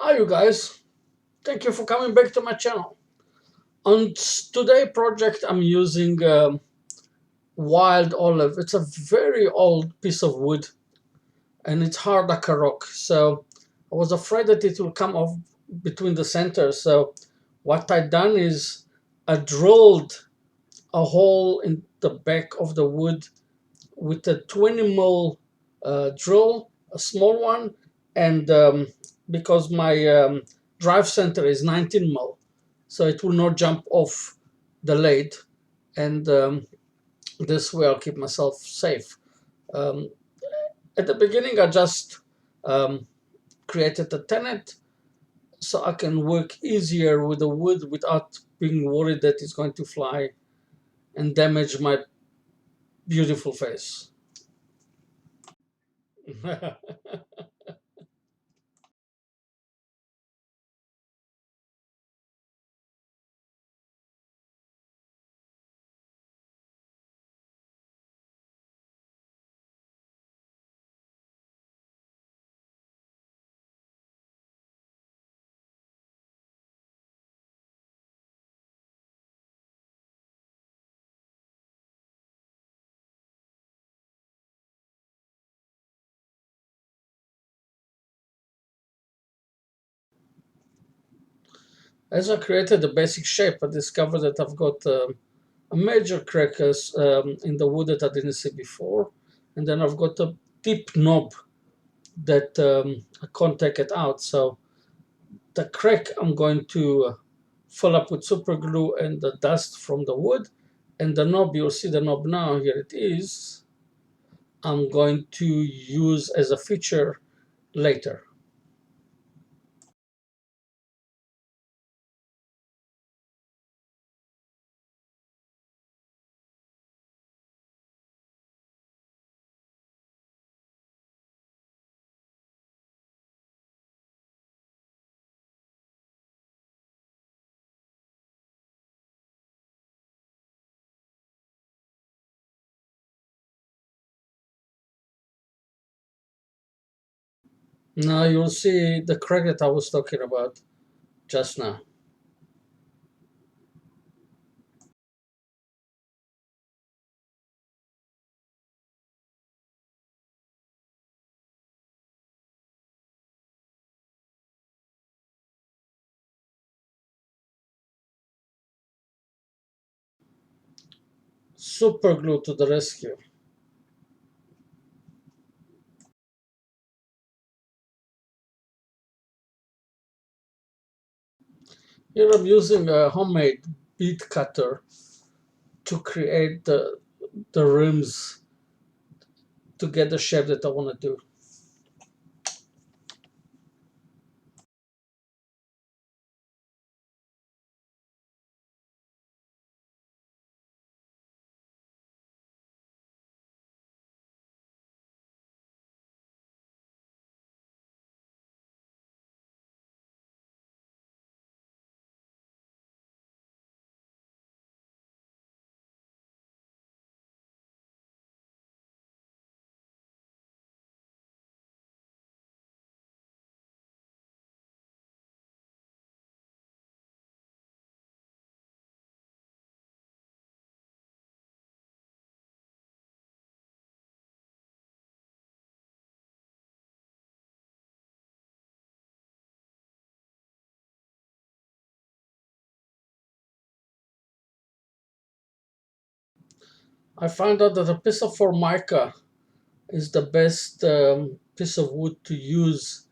Hi you guys, thank you for coming back to my channel. On today project I'm using wild olive. It's a very old piece of wood and it's hard like a rock. So I was afraid that it will come off between the centers. So what I done is I drilled a hole in the back of the wood with a 20 mil drill, a small one, and because my drive center is 19 mil, so it will not jump off the lathe, and this way I'll keep myself safe. Um, at the beginning, I just um, created a tenet so I can work easier with the wood without being worried that it's going to fly and damage my beautiful face. As I created the basic shape, I discovered that I've got a major crack in the wood that I didn't see before. And then I've got a deep knob that I can't take it out. So the crack I'm going to fill up with super glue and the dust from the wood. And the knob, you'll see the knob now, here it is. I'm going to use as a feature later. Now you'll see the crack that I was talking about just now. Super glue to the rescue. Here I'm using a homemade bead cutter to create the rims to get the shape that I want to do. I found out that a piece of formica is the best piece of wood to use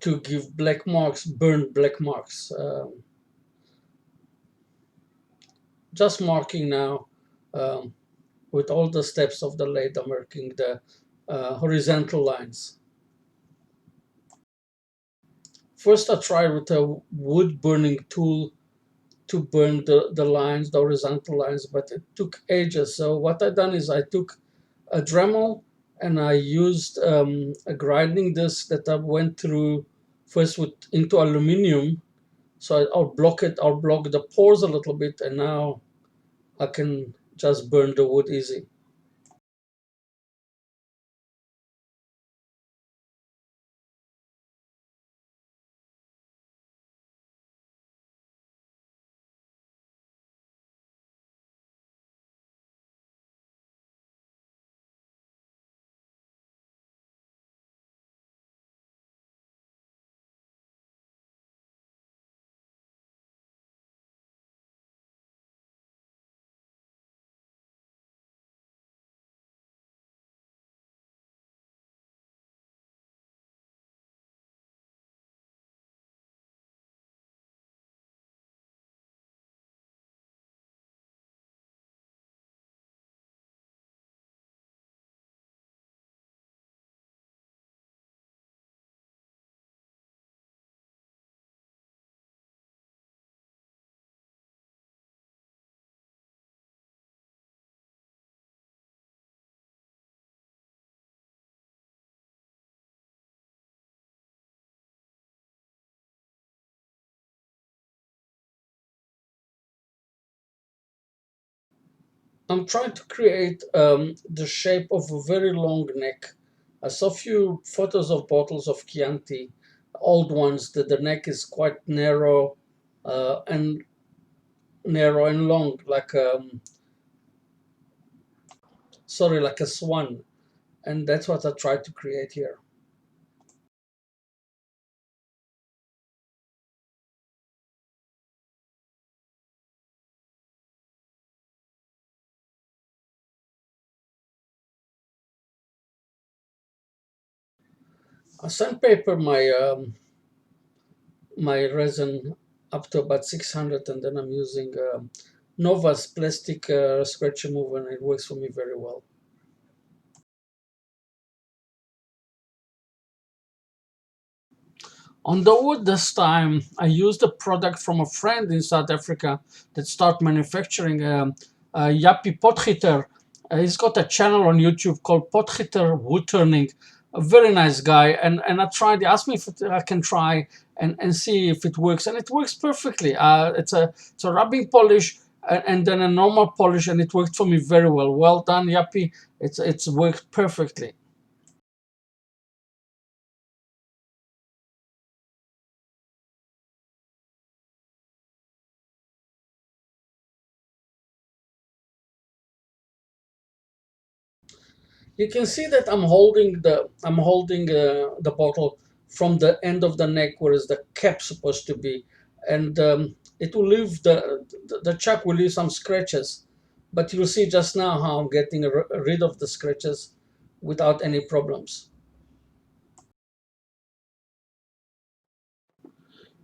to give black marks, burn black marks. Just marking now um, with all the steps of the lathe, I'm marking the horizontal lines. First, I tried with a wood burning tool to burn the lines, the horizontal lines, but it took ages. So what I done is I took a Dremel and I used a grinding disc that I went through first with into aluminium. So I'll block it, I'll block the pores a little bit, and now I can just burn the wood easy. I'm trying to create the shape of a very long neck. I saw a few photos of bottles of Chianti, old ones, that the neck is quite and narrow and long, like like a swan, and that's what I tried to create here. I sandpaper my resin up to about 600, and then I'm using Nova's plastic scratch remover, and it works for me very well. On the wood this time, I used a product from a friend in South Africa that started manufacturing a Yappy Potgieter. He's got a channel on YouTube called Potgieter Woodturning. A very nice guy, and I tried. He asked me if I can try and see if it works, and it works perfectly. It's a rubbing polish and then a normal polish, and it worked for me very well. Well done, Yappy. It's worked perfectly. You can see that I'm holding the bottle from the end of the neck, whereas the cap's supposed to be, and it will leave the chuck will leave some scratches, but you'll see just now how I'm getting rid of the scratches without any problems.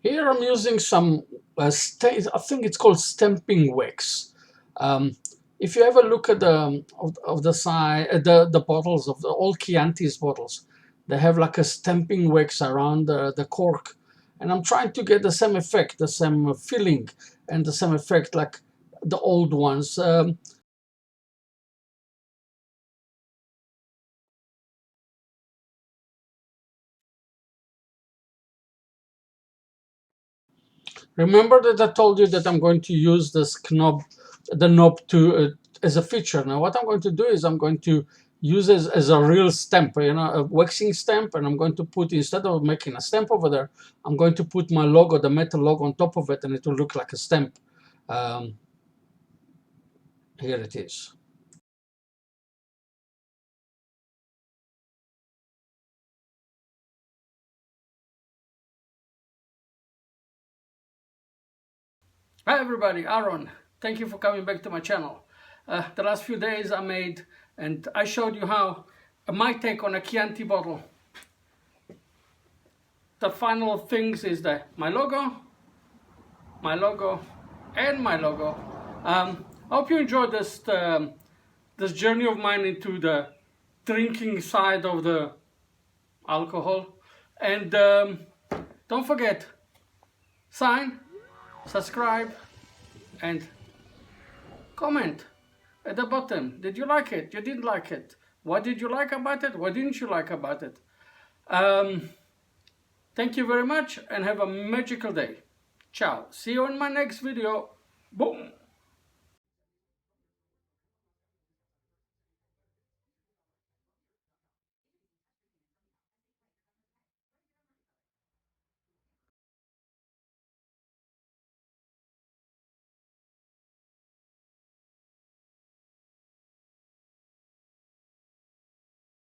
Here I'm using some, I think it's called stamping wax. Um, if you ever look at of the side, the bottles of the old Chianti's bottles, they have like a stamping wax around the cork, and I'm trying to get the same effect, the same feeling, and the same effect like the old ones. Remember that I told you that I'm going to use this knob, the knob to as a feature. Now what I'm going to do is I'm going to use it as a real stamp, a waxing stamp, and I'm going to put, instead of making a stamp over there, I'm going to put my logo, the metal logo on top of it, and it will look like a stamp. Um, Here it is. Hi everybody, Aaron. Thank you for coming back to my channel. The last few days I made, and I showed you how my take on a Chianti bottle. The final things is that my logo, and my logo. I hope you enjoyed this journey of mine into the drinking side of the alcohol. And don't forget, sign, subscribe, and comment at the bottom. Did you like it? You didn't like it? What did you like about it? What didn't you like about it? Thank you very much and have a magical day. Ciao. See you in my next video. Boom.